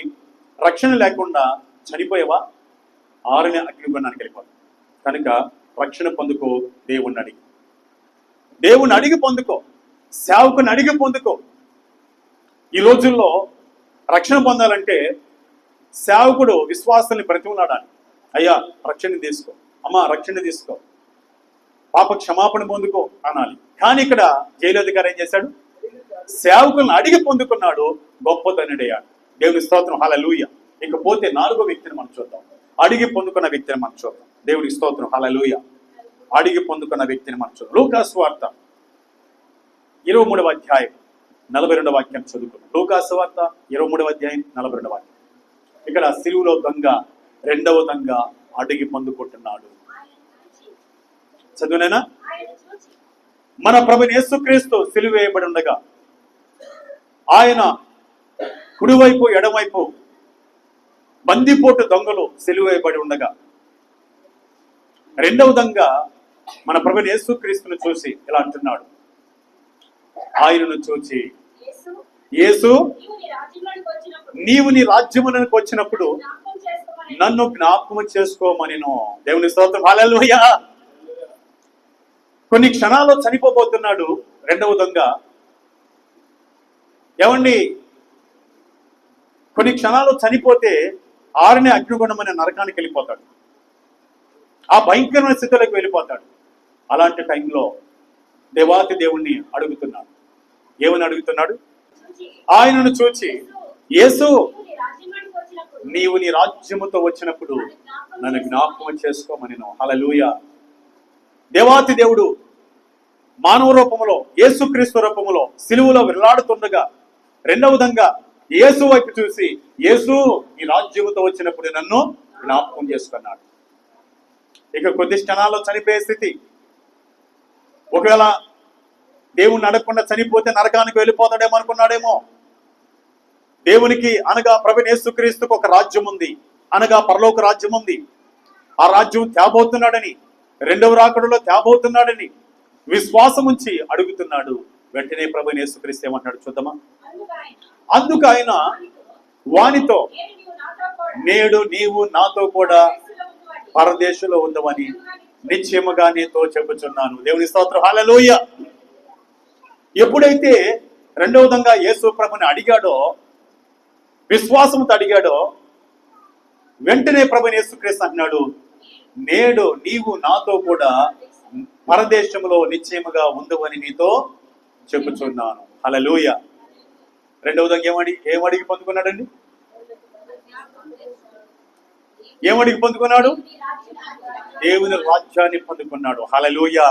Speaker 1: రక్షణ లేకుండా చనిపోయావా, ఆరుని అగ్నిగుండానికి వెళ్ళిపోతావు. కనుక రక్షణ పొందుకో, దేవుణ్ణి అడిగి. దేవుణ్ణి అడిగి పొందుకో, సేవకుని అడిగి పొందుకో. ఈ రోజుల్లో రక్షణ పొందాలంటే సేవకుడు విశ్వాసాన్ని బ్రతిమలాడాలి. అయ్యా రక్షణ తీసుకో, అమ్మా రక్షణ తీసుకో, పాప క్షమాపణ పొందుకో అనాలి. కానీ ఇక్కడ జైలు అధికారి ఏం చేశాడు? సేవకులను అడిగి పొందుకున్నాడు, గొప్ప ధన్యుడయ్యాడు. దేవుని స్తోత్రం, హల్లెలూయా. ఇకపోతే 4వ వ్యక్తిని మనం చూద్దాం. అడిగి పొందుకున్న వ్యక్తిని మనం చూద్దాం. దేవుని స్తోత్రం, హల్లెలూయా. అడిగి పొందుకున్న వ్యక్తిని మనం చూద్దాం. లూకాసు వార్త 23వ అధ్యాయం 42వ వాక్యం చదువుకున్నాం. లూకాసు వార్త 23వ అధ్యాయం 42వ వాక్యం. ఇక్కడ సిలువలో దొంగ, 2వ దొంగ అడిగి పొందుకుంటున్నాడు. చదువునేనా? మన ప్రభువైన యేసుక్రీస్తు సిలువ వేయబడి ఉండగా ఆయన కుడివైపు ఎడమవైపు బందిపోటు దొంగలు సిలువ వేయబడి ఉండగా 2వ దొంగ మన ప్రభువైన యేసుక్రీస్తును చూసి ఇలా అంటున్నాడు. ఆయనను చూచి, యేసు నీవు నీ రాజ్యమునకు వచ్చినప్పుడు నన్ను జ్ఞాపకం చేసుకోమనిను. దేవుని స్తోత్రం, హల్లెలూయా. కొన్ని క్షణాల్లో చనిపోబోతున్నాడు 2వ దొంగ. ఏమండి, కొన్ని క్షణాలు చనిపోతే 6ని అగ్నిగుండమనే నరకానికి వెళ్ళిపోతాడు. ఆ భయంకరమైన స్థితిలోకి వెళ్ళిపోతాడు. అలాంటి టైంలో దేవాతి దేవుణ్ణి అడుగుతున్నాడు. ఏమని అడుగుతున్నాడు? ఆయనను చూచి, యేసు నీవు నీ రాజ్యముతో వచ్చినప్పుడు నన్ను జ్ఞాపకం చేసుకోమనిను. హల్లెలూయా. దేవాతి దేవుడు మానవ రూపంలో, యేసుక్రీస్తు రూపంలో సిలువలో విల్లాడుతుండగా 2వ దొంగ యేసు వైపు చూసి, యేసు ఈ రాజ్యముతో వచ్చినప్పుడు నన్ను జ్ఞాపకం చేసుకున్నాడు. ఇక కొద్ది క్షణాల్లో చనిపోయే స్థితి. ఒకవేళ దేవుణ్ణి అడగకుండా చనిపోతే నరకానికి వెళ్ళిపోతాడేమో అనుకున్నాడేమో. దేవునికి అనగా ప్రభువైన యేసుక్రీస్తుకు ఒక రాజ్యం ఉంది, అనగా పరలోక రాజ్యం ఉంది. ఆ రాజ్యం తేబోతున్నాడని, 2వ రాకడలో తేబోతున్నాడని విశ్వాసం ఉంచి అడుగుతున్నాడు. వెంటనే ప్రభువైన యేసుక్రీస్తు ఏమంటున్నాడు చూద్దామా? అందుకు ఆయన వానితో, నేడు నీవు నాతో కూడా పరదేశంలో ఉందవని నిశ్చయముగా నీతో చెప్పుచున్నాను. దేవుని స్తోత్రం, హల్లెలూయా. ఎప్పుడైతే 2వ దొంగ యేసు ప్రభుని అడిగాడో, విశ్వాసంతో అడిగాడో, వెంటనే ప్రభువైన యేసుక్రీస్తు అంటున్నాడు, నేడు నీవు నాతో కూడా పరదేశంలో నిశ్చయముగా ఉందవని నీతో చెప్పుచున్నాను. హల్లెలూయా. 2వ దొంగ ఏమడిగి పొందుకున్నాడండి? ఏమడిగి పొందుకున్నాడు? దేవుని రాజ్యాన్ని పొందుకున్నాడు. హల్లెలూయా.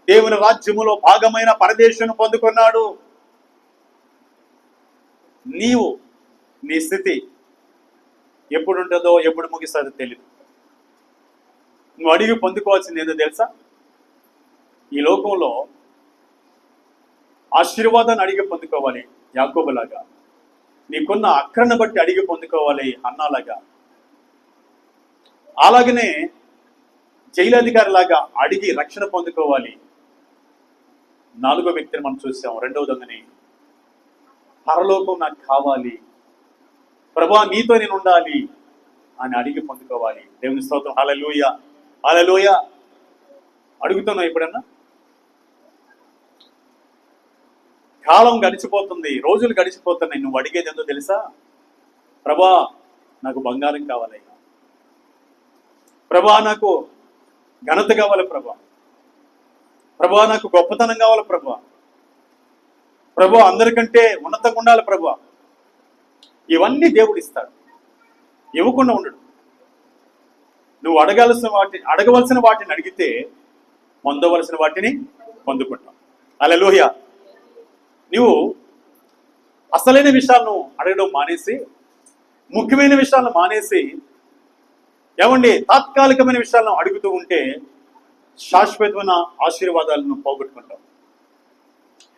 Speaker 1: దేవుని రాజ్యములో భాగమైన పరదేశం పొందుకున్నాడు. నీవు నీ స్థితి ఎప్పుడు ఉంటుందో, ఎప్పుడు ముగిస్తుందో తెలియదు. నువ్వు అడిగి పొందుకోవాల్సింది ఏందో తెలుసా? ఈ లోకంలో ఆశీర్వాదాన్ని అడిగి పొందుకోవాలి యాకోబులాగా. నీకున్న అక్కరను బట్టి అడిగి పొందుకోవాలి అన్నాలాగా. అలాగనే జైలధికారి లాగా అడిగి రక్షణ పొందుకోవాలి. 4వ వ్యక్తిని మనం చూసాం. 2వ దొంగని, పరలోకం నాకు కావాలి ప్రభువా, నీతో నేను ఉండాలి అని అడిగి పొందుకోవాలి. దేవుని స్తోత్రం, హల్లెలూయా, హల్లెలూయా. అడుగుతున్నావు ఎప్పుడన్నా? కాలం గడిచిపోతుంది, రోజులు గడిచిపోతున్నాయి. నువ్వు అడిగేది ఏందో తెలుసా? ప్రభా నాకు బంగారం కావాలయ్యా, ప్రభా నాకు ఘనత కావాలి, ప్రభా ప్రభా నాకు గొప్పతనం కావాలి, ప్రభా ప్రభా అందరికంటే ఉన్నతంగా ఉండాలి ప్రభా. ఇవన్నీ దేవుడు ఇస్తాడు, ఇవ్వకుండా ఉండడు. నువ్వు అడగవలసిన వాటిని అడిగితే పొందవలసిన వాటిని పొందుకుంటావు. హల్లెలూయా. నువ్వు అసలైన విషయాలను అడగడం మానేసి, ముఖ్యమైన విషయాలను మానేసి, ఏమండి తాత్కాలికమైన విషయాలను అడుగుతూ ఉంటే శాశ్వతమైన ఆశీర్వాదాలను పోగొట్టుకుంటాం,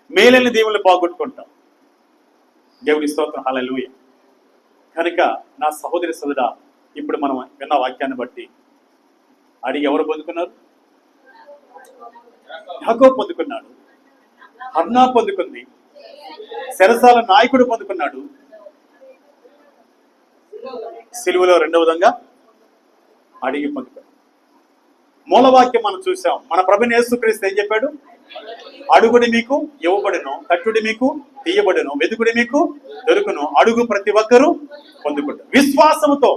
Speaker 1: మేలైన దేవుళ్ళు పోగొట్టుకుంటాం. దేవుని స్తోత్రం, హల్లెలూయా. కనుక నా సహోదరి సోదరా, ఇప్పుడు మనం విన్న వాక్యాన్ని బట్టి అడిగి ఎవరు పొందుకున్నారు? యాకోబు పొందుకున్నాడు, హన్నా పొందుకుంది, చెరసాల నాయకుడు పొందుకున్నాడు, సిలువలో రెండవ విధంగా అడిగి పొందుకున్నాడు. మూలవాక్యం మనం చూసాం. మన ప్రభువైన యేసుక్రీస్తు ఏం చెప్పాడు? అడుగుడి మీకు ఇవ్వబడును, తట్టుడి మీకు తీయబడును, వెతుకుడి మీకు దొరుకును, అడుగు ప్రతి ఒక్కరూ పొందుకుంటారు. విశ్వాసముతో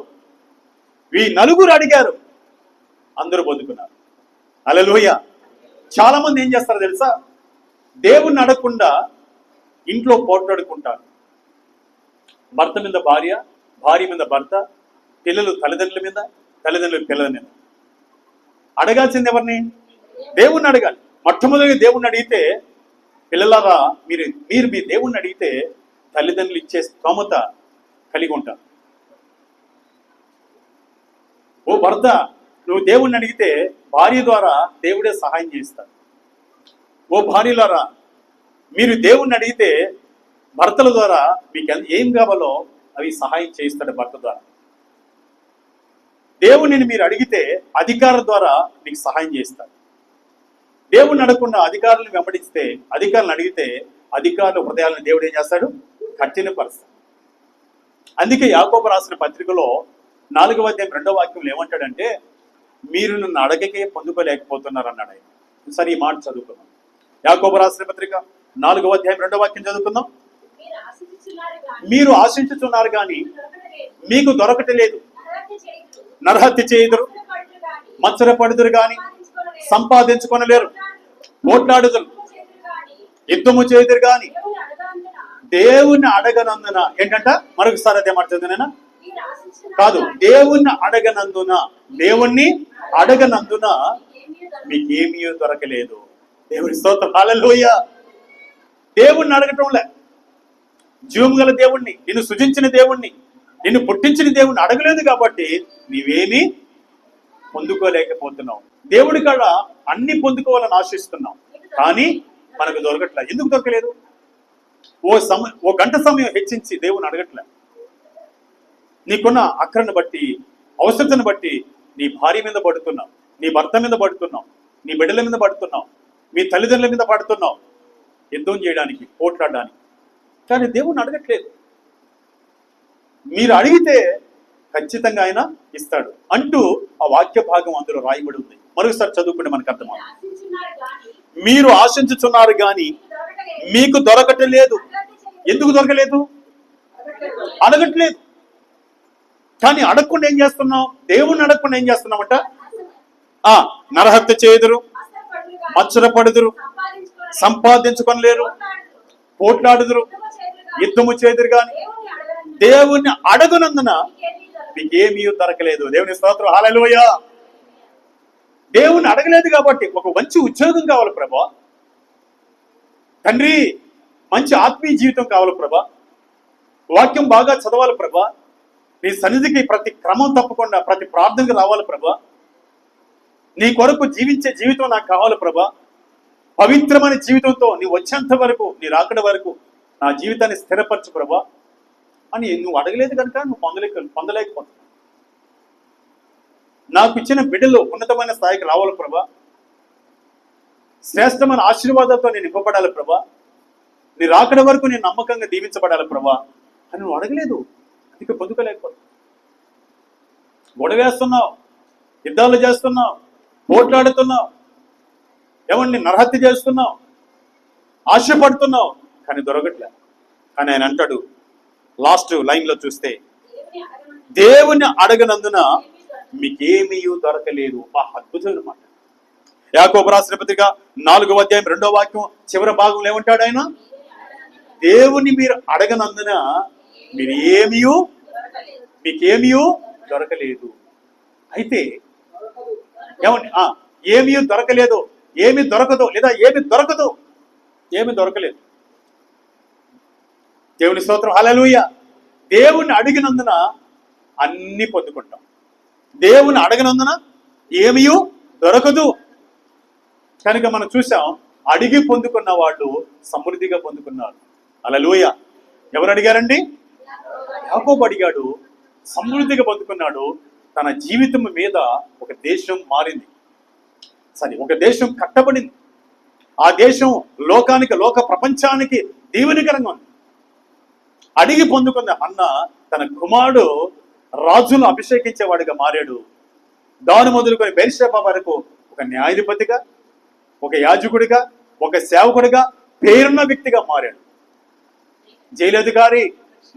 Speaker 1: ఈ నలుగురు అడిగారు, అందరూ పొందుకున్నారు. హల్లెలూయా. చాలా మంది ఏం చేస్తారో తెలుసా? దేవుణ్ణి అడగకుండా ఇంట్లో పోట్లాడుకుంటారు. భర్త మీద భార్య, భార్య మీద భర్త, పిల్లలు తల్లిదండ్రుల మీద, తల్లిదండ్రులు పిల్లల మీద. అడగాల్సింది ఎవరిని? దేవుణ్ణి అడగాలి. మొట్టమొదటిగా దేవుణ్ణి అడిగితే, పిల్లలారా మీరు మీ దేవుణ్ణి అడిగితే తల్లిదండ్రులు ఇచ్చే స్తోమత కలిగి ఉంటారు. ఓ భర్త, నువ్వు దేవుణ్ణి అడిగితే భార్య ద్వారా దేవుడే సహాయం చేస్తాడు. ఓ భార్యలారా, మీరు దేవుణ్ణి అడిగితే భర్తల ద్వారా మీకు ఏం కావాలో అవి సహాయం చేయిస్తాడు భర్త ద్వారా. దేవుణ్ణి మీరు అడిగితే అధికారుల ద్వారా మీకు సహాయం చేస్తాడు. దేవుణ్ణి అడగకుండా అధికారులను వెంబడిస్తే, అధికారులను అడిగితే అధికారుల హృదయాలను దేవుడు ఏం చేస్తాడు? కఠినపరుస్తాడు. అందుకే యాకోబు రాసిన పత్రికలో 4వ అధ్యాయం 2వ వాక్యంలో ఏమంటాడంటే, మీరు నన్ను అడగకే పొందుకోలేకపోతున్నారు అన్నాడు ఆయన. సరే, ఈ మాట చదువుకుందాం. యాకోబు రాసిన పత్రిక 4వ అధ్యాయం 2వ వాక్యం చదువుకుందాం. మీరు ఆశించుచున్నారు కానీ మీకు దొరకటలేదు, నరహత్య చేయుదురు, మత్సరపడుదురు గాని సంపాదించుకొనలేరు, పోట్లాడుదురు, యుద్ధము చేయుదురు గాని దేవుణ్ణి అడగనందున. ఏంటంట? మరొకసారి అదే మాట చదివినా కాదు, దేవుణ్ణి అడగనందున, దేవుణ్ణి అడగనందున మీకేమీ దొరకలేదు. దేవుని స్తోత్రం. హల్లెలూయా. దేవుణ్ణి అడగటంలే. జీవం గల దేవుణ్ణి, నిన్ను సృజించిన దేవుణ్ణి, నిన్ను పుట్టించిన దేవుణ్ణి అడగలేదు కాబట్టి నీవేమీ పొందుకోలేకపోతున్నావు. దేవుడి కాడ అన్ని పొందుకోవాలని ఆశిస్తున్నాం, కానీ మనకు దొరకట్లే. ఎందుకు దొరకలేదు? ఓ గంట సమయం హెచ్చించి దేవుని అడగట్లే. నీకున్న అక్కరను బట్టి, అవసరతను బట్టి నీ భార్య మీద పడుతున్నావు, నీ భర్త మీద పడుతున్నావు, నీ బిడ్డల మీద పడుతున్నావు, మీ తల్లిదండ్రుల మీద పడుతున్నావు, యుద్ధం చేయడానికి, పోట్లాడడానికి. కానీ దేవుణ్ణి అడగట్లేదు. మీరు అడిగితే ఖచ్చితంగా ఆయన ఇస్తాడు అంటూ ఆ వాక్య భాగం అందులో రాయబడి ఉంది. మరొకసారి చదువుకుంటే మనకు అర్థమవుతుంది. మీరు ఆశించుచున్నారు కానీ మీకు దొరకటలేదు. ఎందుకు దొరకలేదు? అడగట్లేదు. కానీ అడగకుండా ఏం చేస్తున్నాం? దేవుణ్ణి అడగకుండా ఏం చేస్తున్నామంట? నరహత్య చేయుదురు, మత్సరపడుదురు, సంపాదించుకొనలేరు, పోట్లాడుదురు, యుద్ధము చేదురు గాని దేవుణ్ణి అడగనందున మీకేమీ దొరకలేదు. దేవుని స్తోత్రం. హల్లెలూయా. దేవుణ్ణి అడగలేదు కాబట్టి ఒక మంచి ఉద్యోగం కావాలి ప్రభా, తండ్రి మంచి ఆత్మీయ జీవితం కావాలి ప్రభా, వాక్యం బాగా చదవాలి ప్రభా, నీ సన్నిధికి ప్రతి క్రమం తప్పకుండా ప్రతి ప్రార్థనకు రావాలి ప్రభా, నీ కొరకు జీవించే జీవితం నాకు కావాలి ప్రభా, పవిత్రమైన జీవితంతో నీ వచ్చేంత వరకు, నీ రాకడ వరకు నా జీవితాన్ని స్థిరపరచు ప్రభా అని నువ్వు అడగలేదు కనుక నువ్వు పొందలేకపోతున్నావు. నాకు ఇచ్చిన బిడ్డలు ఉన్నతమైన స్థాయికి రావాలి ప్రభా, శ్రేష్టమైన ఆశీర్వాదాలతో నేను నింపబడాలి ప్రభా, నీ రాకడ వరకు నేను నమ్మకంగా దీవించబడాలి ప్రభా అని నువ్వు అడగలేదు. అందుకే పొందుకోలేకపోతున్నావు. గొడవేస్తున్నావు, యుద్ధాలు చేస్తున్నావు, పోట్లాడుతున్నావు, ఏమన్నా నరహత్య చేస్తున్నావు, ఆశపడుతున్నావు, కానీ దొరకట్లే. కానీ ఆయన అంటాడు లాస్ట్ లైన్లో చూస్తే, దేవుని అడగనందున మీకేమీ దొరకలేదు. అద్భుతమైన మాట. యాకోబు రాసిన పత్రిక 4వ అధ్యాయం 2వ వాక్యం చివరి భాగంలో ఏమంటాడు ఆయన? దేవుని మీరు అడగనందున మీకేమీ దొరకలేదు. అయితే ఏమండి, ఏమీ దొరకలేదు, ఏమి దొరకదు, లేదా ఏమి దొరకలేదు. దేవుని స్తోత్రం. హల్లెలూయా. దేవుని అడిగినందున అన్ని పొందుకుంటాం. దేవుని అడగనందున ఏమీ దొరకదు. కనుక మనం చూసాం, అడిగి పొందుకున్న వాళ్ళు సమృద్ధిగా పొందుకున్నారు. హల్లెలూయా. ఎవరు అడిగారండి? యాకోబు అడిగాడు, సమృద్ధిగా పొందుకున్నాడు. తన జీవితం మీద ఒక దేశం మారింది. ఒక దేశం కట్టబడింది. ఆ దేశం లోక ప్రపంచానికి దీవెనకరంగా ఉంది. అడిగి పొందుకున్న అన్న తన కుమారుడు రాజును అభిషేకించేవాడిగా మారాడు. దాని మొదలుకొని బెర్షెబా వరకు ఒక న్యాయాధిపతిగా, ఒక యాజకుడిగా, ఒక సేవకుడిగా, పేరున్న వ్యక్తిగా మారాడు. జైలు అధికారి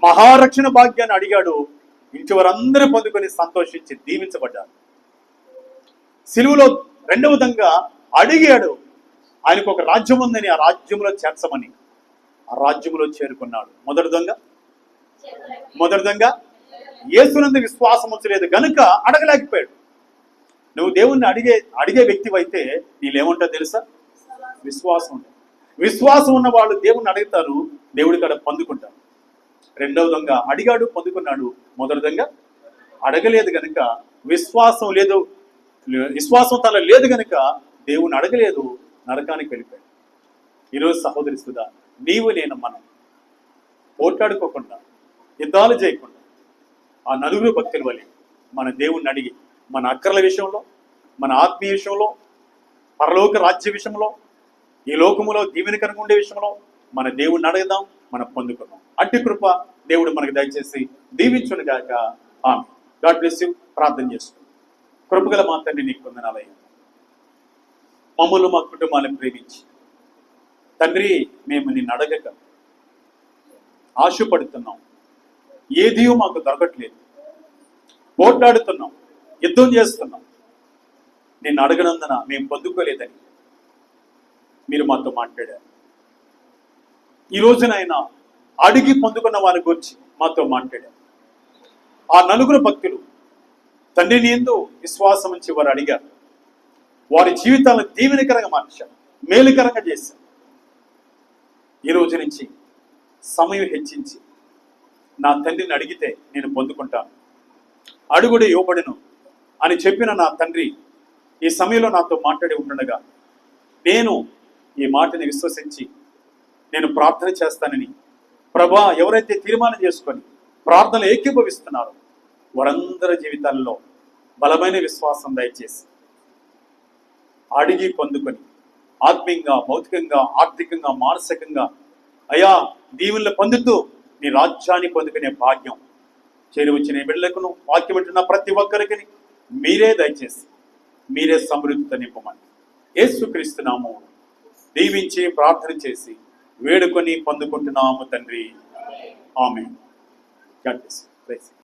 Speaker 1: మహారక్షణ భాగ్యాన్ని అడిగాడు. ఇంటి వారందరూ పొందుకొని సంతోషించి దీవించబడ్డారు. సిలువలో రెండవ విధంగా అడిగాడు. ఆయనకు ఒక రాజ్యం ఉందని ఆ రాజ్యంలో చేర్చమని. ఆ రాజ్యంలో చేరుకున్నాడు. మొదటి విధంగా యేసునందు విశ్వాసం ఉంచలేదు గనుక అడగలేకపోయాడు. నువ్వు దేవుణ్ణి అడిగే వ్యక్తివైతే నీళ్ళేముంటావు తెలుసా? విశ్వాసం ఉంటుంది. విశ్వాసం ఉన్న వాళ్ళు దేవుణ్ణి అడుగుతారు, దేవుడి కాడ పొందుకుంటారు. రెండవ విధంగా అడిగాడు, పొందుకున్నాడు. మొదటి విధంగా అడగలేదు గనుక విశ్వాసం తన లేదు గనుక దేవుని అడగలేదు, నరకానికి వెళ్ళిపోయాడు. ఈరోజు సహోదరి సుధా, నీవు నేను మనం పోట్లాడుకోకుండా, యుద్ధాలు చేయకుండా ఆ నలుగురు భక్తుల వల్ల మన దేవుణ్ణి అడిగి మన అక్కర్ల విషయంలో, మన ఆత్మీయ విషయంలో, పరలోక రాజ్య విషయంలో, ఈ లోకములో దీవెనకరంగా ఉండే విషయంలో మన దేవుణ్ణి అడుగుదాం, మనం పొందుకుందాం. అట్టి కృప దేవుడు మనకు దయచేసి దీవించును గాక. ఆమెన్. God bless you. ప్రార్థన చేసుకుందాం. కృపగల మా తండ్రి, నీకు వందనాలయ్యా. మమ్మల్ని, మా కుటుంబాలను ప్రేమించి తండ్రి, మేము నిన్ను అడగక ఆశపడుతున్నాం, ఏదీ మాకు దొరకట్లేదు, పోట్లాడుతున్నాం, యుద్ధం చేస్తున్నాం. నిన్ను అడగనందున మేము పొందుకోలేదని మీరు మాతో మాట్లాడారు. ఈ రోజునైనా అడిగి పొందుకున్న వారి గురించి మాతో మాట్లాడారు. ఆ నలుగురు భక్తులు తండ్రిని యందు విశ్వాసం ఉంచి వారు అడిగారు. వారి జీవితాలను దీవెనకరంగా మార్చారు, మేలుకరంగా చేశారు. ఈ రోజు నుంచి సమయం హెచ్చించి నా తండ్రిని అడిగితే నేను పొందుకుంటాను, అడుగుడు ఇవ్వబడును అని చెప్పిన నా తండ్రి ఈ సమయంలో నాతో మాట్లాడి ఉంటుండగా నేను ఈ మాటని విశ్వసించి నేను ప్రార్థన చేస్తానని ప్రభా ఎవరైతే తీర్మానం చేసుకొని ప్రార్థనలు ఏకీభవిస్తున్నారో వారందరి జీవితాల్లో బలమైన విశ్వాసం దయచేసి అడిగి పొందుకొని ఆత్మీయంగా, భౌతికంగా, ఆర్థికంగా, మానసికంగా అయా దీవెనలు పొందుతూ నీ రాజ్యాన్ని పొందుకునే భాగ్యం చేరువచ్చిన బిడ్డలకును, వాక్యం వింటున్న ప్రతి ఒక్కరికి మీరే దయచేసి మీరే సమృద్ధితో నింపమని యేసుక్రీస్తు నామమున దీవించి ప్రార్థన చేసి వేడుకొని పొందుకుంటున్నాము తండ్రి. ఆమేన్. God bless you.